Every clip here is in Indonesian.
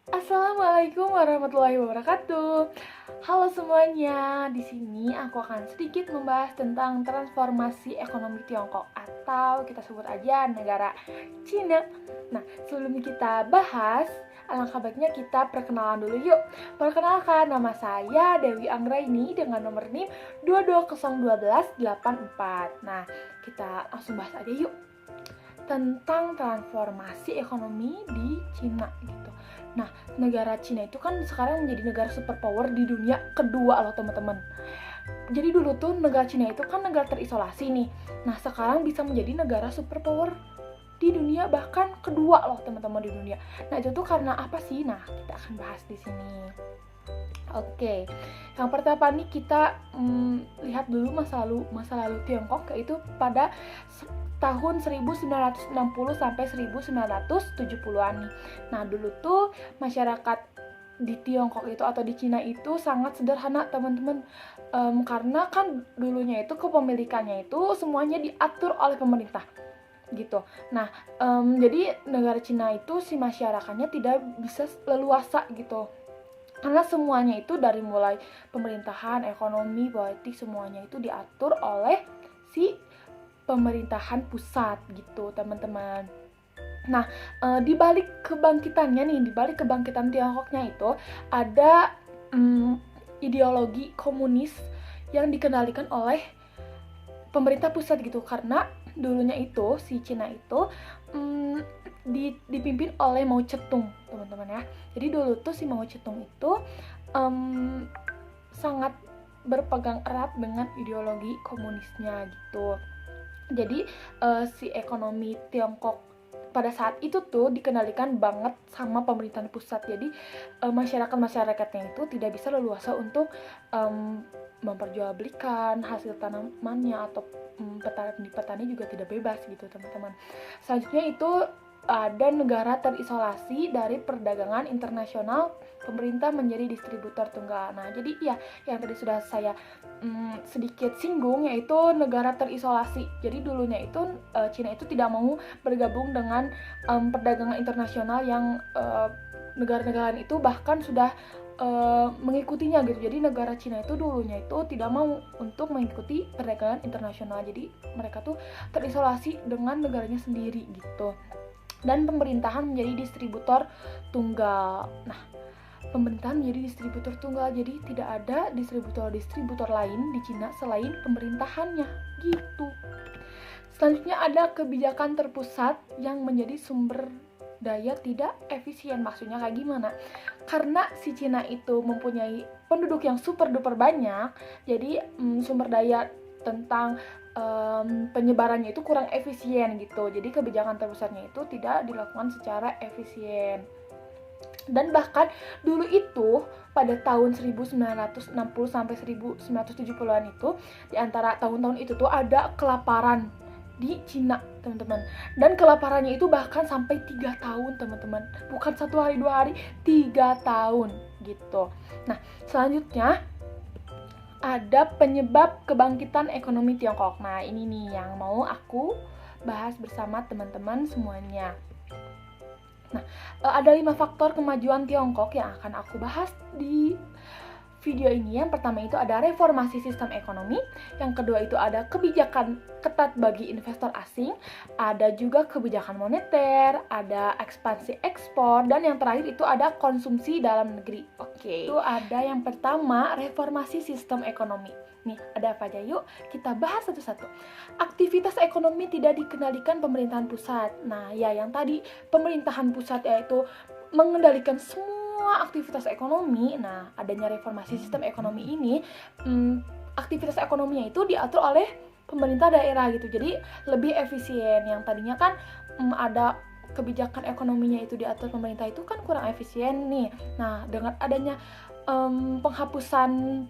Assalamualaikum warahmatullahi wabarakatuh. Halo semuanya, di sini aku akan sedikit membahas tentang transformasi ekonomi Tiongkok atau kita sebut aja negara Cina. Nah, sebelum kita bahas, alangkah baiknya kita perkenalan dulu yuk. Perkenalkan, nama saya Dewi Anggraini dengan nomor NIM 22012884. Nah, kita langsung bahas aja yuk tentang transformasi ekonomi di Cina gitu. Nah, negara Cina itu kan sekarang menjadi negara superpower di dunia kedua loh teman-teman. Jadi dulu tuh negara Cina itu kan negara terisolasi nih. Nah, sekarang bisa menjadi negara superpower di dunia, bahkan kedua loh teman-teman di dunia. Nah, itu tuh karena apa sih? Nah, kita akan bahas di sini. Oke, yang pertama nih kita lihat dulu masa lalu Tiongkok, yaitu pada tahun 1960 sampai 1970-an nih. Nah, dulu tuh masyarakat di Tiongkok itu atau di Cina itu sangat sederhana teman-teman, karena kan dulunya itu kepemilikannya itu semuanya diatur oleh pemerintah gitu. Nah, jadi negara Cina itu si masyarakatnya tidak bisa leluasa gitu, karena semuanya itu dari mulai pemerintahan, ekonomi, politik, semuanya itu diatur oleh si pemerintahan pusat gitu teman-teman. Nah, di balik kebangkitan Tiongkoknya itu ada ideologi komunis yang dikendalikan oleh pemerintah pusat gitu, karena dulunya itu si Cina itu dipimpin oleh Mao Zedong teman-teman ya. Jadi dulu tuh si Mao Zedong itu sangat berpegang erat dengan ideologi komunisnya gitu. Jadi si ekonomi Tiongkok pada saat itu tuh dikendalikan banget sama pemerintahan pusat. Jadi masyarakat-masyarakatnya itu tidak bisa leluasa untuk memperjualbelikan hasil tanamannya, atau petani juga tidak bebas gitu teman-teman. Selanjutnya itu ada negara terisolasi dari perdagangan internasional, pemerintah menjadi distributor tunggal. Nah, jadi ya yang tadi sudah saya sedikit singgung, yaitu negara terisolasi. Jadi dulunya itu Cina itu tidak mau bergabung dengan perdagangan internasional yang negara-negara itu bahkan sudah mengikutinya gitu. Jadi negara Cina itu dulunya itu tidak mau untuk mengikuti perdagangan internasional. Jadi mereka tuh terisolasi dengan negaranya sendiri gitu. Dan pemerintahan menjadi distributor tunggal. Nah, pemerintahan menjadi distributor tunggal, jadi tidak ada distributor lain di Cina selain pemerintahannya gitu. Selanjutnya ada kebijakan terpusat yang menjadi sumber daya tidak efisien. Maksudnya kayak gimana? Karena si Cina itu mempunyai penduduk yang super duper banyak, jadi sumber daya tentang penyebarannya itu kurang efisien gitu. Jadi kebijakan terpusatnya itu tidak dilakukan secara efisien. Dan bahkan dulu itu pada tahun 1960 sampai 1970-an itu, di antara tahun-tahun itu tuh ada kelaparan di Cina teman-teman. Dan kelaparannya itu bahkan sampai 3 tahun teman-teman. Bukan 1 hari 2 hari, 3 tahun gitu. Nah, selanjutnya ada penyebab kebangkitan ekonomi Tiongkok. Nah, ini nih yang mau aku bahas bersama teman-teman semuanya. Nah, ada 5 faktor kemajuan Tiongkok yang akan aku bahas di video ini. Yang pertama itu ada reformasi sistem ekonomi, yang kedua itu ada kebijakan ketat bagi investor asing, ada juga kebijakan moneter, ada ekspansi ekspor, dan yang terakhir itu ada konsumsi dalam negeri. Oke, itu ada yang pertama, reformasi sistem ekonomi. Nih, ada apa aja? Yuk kita bahas satu-satu. Aktivitas ekonomi tidak dikendalikan pemerintahan pusat. Nah, ya yang tadi pemerintahan pusat yaitu mengendalikan semua aktivitas ekonomi. Nah, adanya reformasi sistem ekonomi ini, aktivitas ekonominya itu diatur oleh pemerintah daerah gitu. Jadi lebih efisien. Yang tadinya kan ada kebijakan ekonominya itu diatur pemerintah, itu kan kurang efisien nih. Nah, dengan adanya penghapusan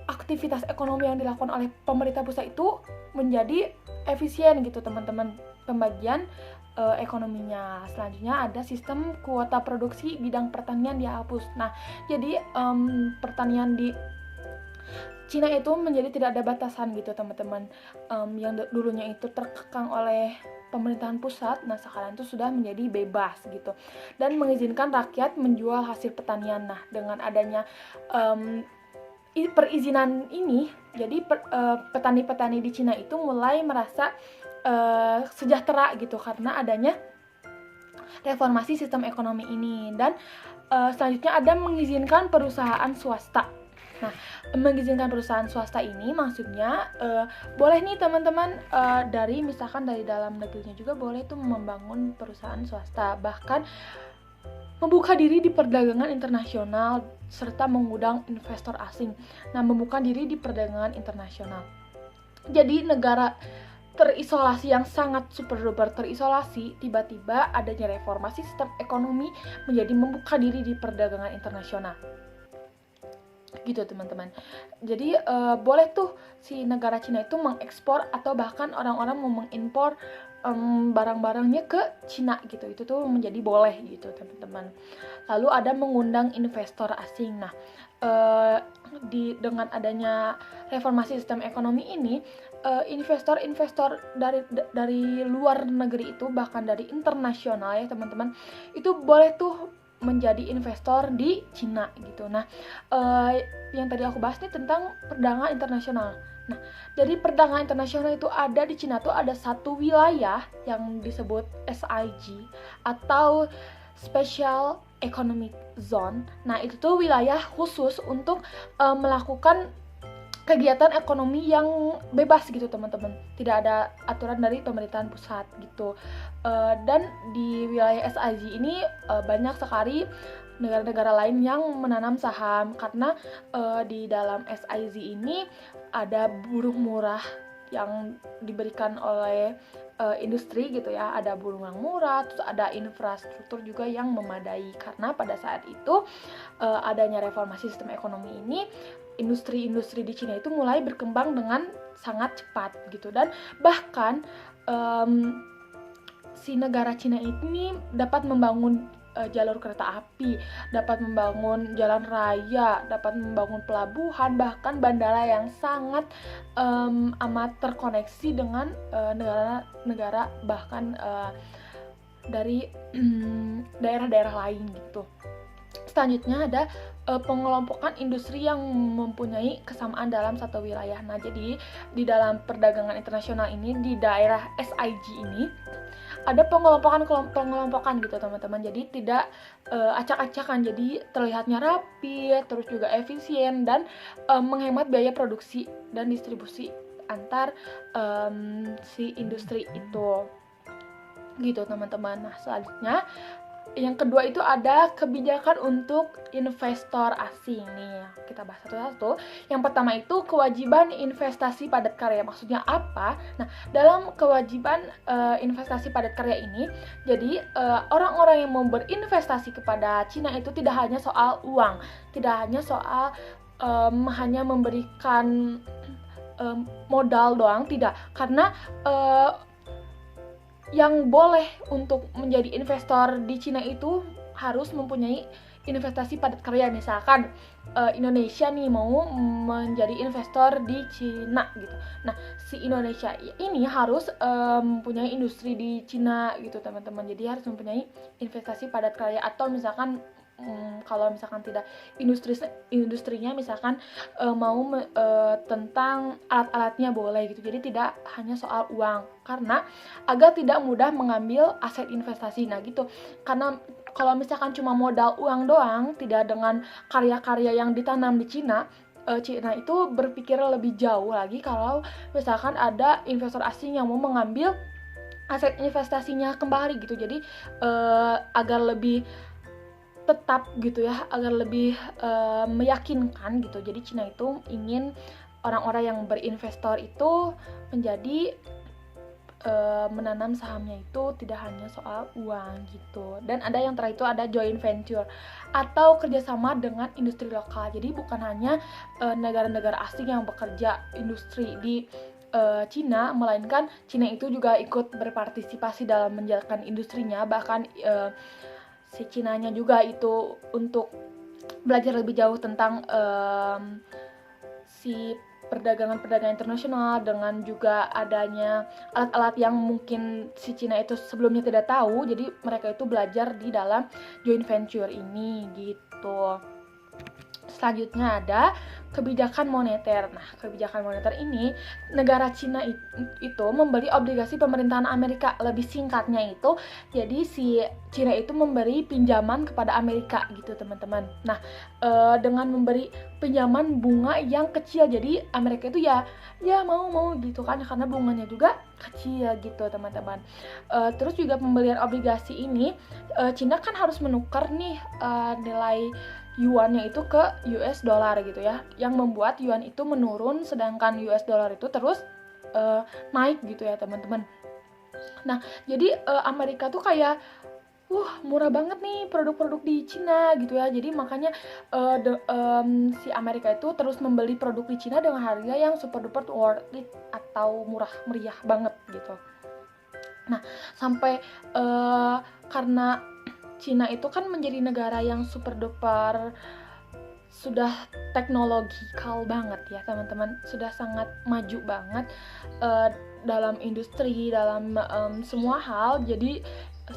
aktivitas ekonomi yang dilakukan oleh pemerintah pusat itu menjadi efisien gitu teman-teman pembagian ekonominya. Selanjutnya ada sistem kuota produksi bidang pertanian dihapus. Nah, jadi pertanian di Cina itu menjadi tidak ada batasan gitu teman-teman. Yang dulunya itu terkekang oleh pemerintahan pusat, nah sekarang itu sudah menjadi bebas gitu, dan mengizinkan rakyat menjual hasil pertanian. Nah dengan adanya perizinan ini, jadi petani-petani di Cina itu mulai merasa sejahtera gitu karena adanya reformasi sistem ekonomi ini. Dan selanjutnya ada mengizinkan perusahaan swasta. Nah, mengizinkan perusahaan swasta ini maksudnya boleh nih teman-teman dari misalkan dari dalam negerinya juga boleh tuh membangun perusahaan swasta, bahkan membuka diri di perdagangan internasional serta mengundang investor asing. Nah, membuka diri di perdagangan internasional. Jadi negara terisolasi yang sangat super duper terisolasi, tiba-tiba adanya reformasi sistem ekonomi menjadi membuka diri di perdagangan internasional. Gitu teman-teman. Jadi boleh tuh si negara Cina itu mengekspor atau bahkan orang-orang mau mengimpor barang-barangnya ke Cina gitu. Itu tuh menjadi boleh gitu teman-teman. Lalu ada mengundang investor asing. Nah, dengan adanya reformasi sistem ekonomi ini, investor-investor dari luar negeri itu, bahkan dari internasional ya teman-teman, itu boleh tuh menjadi investor di Cina gitu. Nah, yang tadi aku bahas nih tentang perdagangan internasional. Nah, dari perdagangan internasional itu ada di Cina tuh ada satu wilayah yang disebut SIG atau Special Economic Zone. Nah, itu tuh wilayah khusus untuk melakukan kegiatan ekonomi yang bebas gitu teman-teman, tidak ada aturan dari pemerintahan pusat gitu. Dan di wilayah SIG ini banyak sekali negara-negara lain yang menanam saham karena di dalam SIG ini ada buruh murah yang diberikan oleh industri gitu ya, ada buruh yang murah, terus ada infrastruktur juga yang memadai karena pada saat itu adanya reformasi sistem ekonomi ini, industri-industri di Cina itu mulai berkembang dengan sangat cepat gitu. Dan bahkan si negara Cina ini dapat membangun jalur kereta api, dapat membangun jalan raya, dapat membangun pelabuhan, bahkan bandara yang sangat amat terkoneksi dengan negara-negara bahkan dari daerah-daerah lain gitu. Selanjutnya ada pengelompokan industri yang mempunyai kesamaan dalam satu wilayah. Nah, jadi di dalam perdagangan internasional ini di daerah SIG ini ada pengelompokan gitu teman-teman. Jadi tidak acak-acakan, jadi terlihatnya rapi, terus juga efisien dan menghemat biaya produksi dan distribusi antar si industri itu. Gitu teman-teman. Nah, selanjutnya yang kedua itu ada kebijakan untuk investor asing nih. Kita bahas satu-satu. Yang pertama itu kewajiban investasi padat karya. Maksudnya apa? Nah, dalam kewajiban investasi padat karya ini, jadi orang-orang yang mau berinvestasi kepada Cina itu tidak hanya soal uang, tidak hanya soal hanya memberikan modal doang, tidak. Karena yang boleh untuk menjadi investor di Cina itu harus mempunyai investasi padat karya. Misalkan Indonesia nih mau menjadi investor di Cina gitu. Nah, si Indonesia ini harus mempunyai industri di Cina gitu teman-teman. Jadi harus mempunyai investasi padat karya, atau misalkan kalau misalkan tidak industrinya misalkan mau tentang alat-alatnya boleh gitu. Jadi tidak hanya soal uang, karena agar tidak mudah mengambil aset investasi. Nah gitu, karena kalau misalkan cuma modal uang doang, tidak dengan karya-karya yang ditanam di Cina, Cina itu berpikir lebih jauh lagi kalau misalkan ada investor asing yang mau mengambil aset investasinya kembali gitu. Jadi agar lebih tetap gitu ya, agar lebih meyakinkan gitu. Jadi Cina itu ingin orang-orang yang berinvestor itu menjadi menanam sahamnya itu tidak hanya soal uang gitu. Dan ada yang terakhir itu ada joint venture atau kerjasama dengan industri lokal. Jadi bukan hanya negara-negara asing yang bekerja industri di Cina, melainkan Cina itu juga ikut berpartisipasi dalam menjalankan industrinya. Bahkan si Cinanya juga itu untuk belajar lebih jauh tentang si perdagangan internasional, dengan juga adanya alat-alat yang mungkin si Cina itu sebelumnya tidak tahu, jadi mereka itu belajar di dalam joint venture ini gitu. Selanjutnya ada kebijakan moneter. Nah, kebijakan moneter ini negara Cina itu membeli obligasi pemerintahan Amerika. Lebih singkatnya itu, jadi si Cina itu memberi pinjaman kepada Amerika gitu, teman-teman. Nah, dengan memberi pinjaman bunga yang kecil, jadi Amerika itu ya mau gitu kan, karena bunganya juga kecil gitu, teman-teman. Terus juga pembelian obligasi ini, Cina kan harus menukar nih nilai yuannya itu ke US dollar gitu ya, yang membuat yuan itu menurun sedangkan US dollar itu terus naik gitu ya, teman-teman. Nah, jadi Amerika tuh kayak murah banget nih produk-produk di Cina gitu ya, jadi makanya si Amerika itu terus membeli produk di Cina dengan harga yang super duper worth it atau murah meriah banget gitu. Nah, sampai karena Cina itu kan menjadi negara yang super duper sudah teknologikal banget ya, teman-teman, sudah sangat maju banget dalam industri, dalam semua hal. Jadi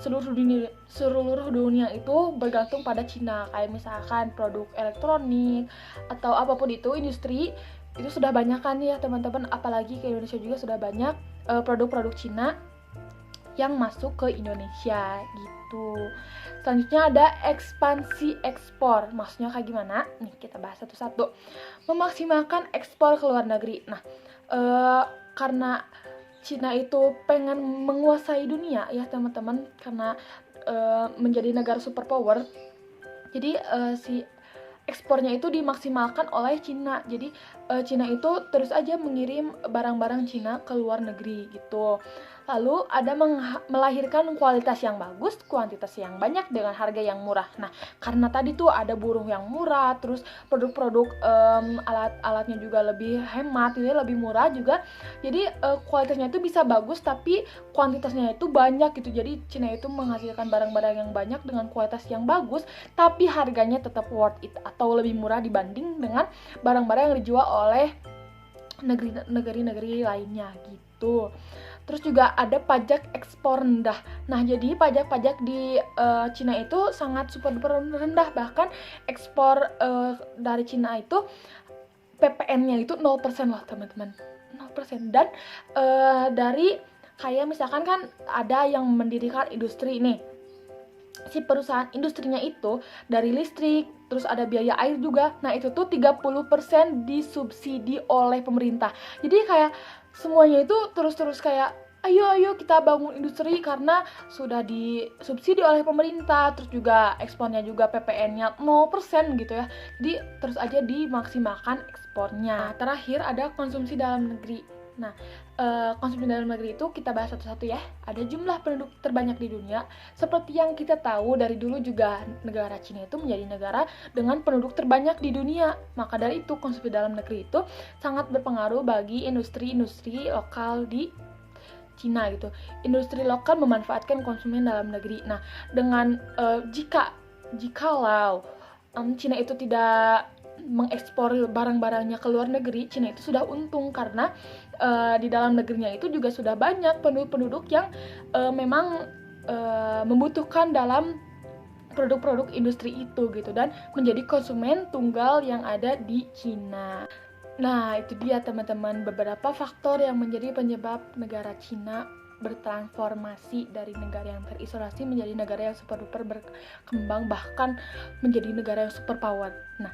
seluruh dunia itu bergantung pada Cina, kayak misalkan produk elektronik atau apapun itu industri itu sudah banyak kan ya, teman-teman, apalagi ke Indonesia juga sudah banyak produk-produk Cina yang masuk ke Indonesia gitu. Selanjutnya ada ekspansi ekspor. Maksudnya kayak gimana? Nih kita bahas satu-satu. Memaksimalkan ekspor ke luar negeri. Nah, karena Cina itu pengen menguasai dunia ya, teman-teman, karena menjadi negara superpower. Jadi si ekspornya itu dimaksimalkan oleh Cina. Jadi Cina itu terus aja mengirim barang-barang Cina ke luar negeri gitu. Lalu ada melahirkan kualitas yang bagus, kuantitas yang banyak dengan harga yang murah. Nah, karena tadi tuh ada buruh yang murah, terus produk-produk alat-alatnya juga lebih hemat, jadi lebih murah juga. Jadi kualitasnya itu bisa bagus, tapi kuantitasnya itu banyak gitu. Jadi Cina itu menghasilkan barang-barang yang banyak dengan kualitas yang bagus, tapi harganya tetap worth it atau lebih murah dibanding dengan barang-barang yang dijual oleh negeri-negeri lainnya gitu. Terus juga ada pajak ekspor rendah. Nah, jadi pajak-pajak di Cina itu sangat super rendah. Bahkan ekspor dari Cina itu PPN-nya itu 0% loh, teman-teman. 0%. Dan dari kayak misalkan kan ada yang mendirikan industri nih. Si perusahaan industrinya itu dari listrik, terus ada biaya air juga. Nah, itu tuh 30% disubsidi oleh pemerintah. Jadi kayak semuanya itu terus kayak ayo kita bangun industri karena sudah disubsidi oleh pemerintah. Terus juga ekspornya juga PPN-nya 0% gitu ya. Jadi terus aja dimaksimalkan ekspornya. Terakhir ada konsumsi dalam negeri. Nah, konsumsi dalam negeri itu kita bahas satu-satu ya. Ada jumlah penduduk terbanyak di dunia. Seperti yang kita tahu dari dulu juga negara Cina itu menjadi negara dengan penduduk terbanyak di dunia. Maka dari itu konsumsi dalam negeri itu sangat berpengaruh bagi industri-industri lokal di Cina gitu. Industri lokal memanfaatkan konsumen dalam negeri. Nah, dengan jikalau Cina itu tidak mengekspor barang-barangnya ke luar negeri, Cina itu sudah untung karena di dalam negerinya itu juga sudah banyak penduduk yang memang membutuhkan dalam produk-produk industri itu gitu, dan menjadi konsumen tunggal yang ada di Cina. Nah, itu dia teman-teman beberapa faktor yang menjadi penyebab negara Cina bertransformasi dari negara yang terisolasi menjadi negara yang super duper berkembang, bahkan menjadi negara yang super power. Nah,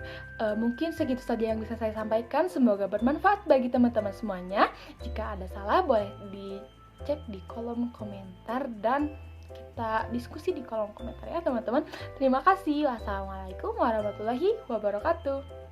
mungkin segitu saja yang bisa saya sampaikan. Semoga bermanfaat bagi teman-teman semuanya. Jika ada salah boleh dicek di kolom komentar dan kita diskusi di kolom komentar ya, teman-teman. Terima kasih. Wassalamualaikum warahmatullahi wabarakatuh.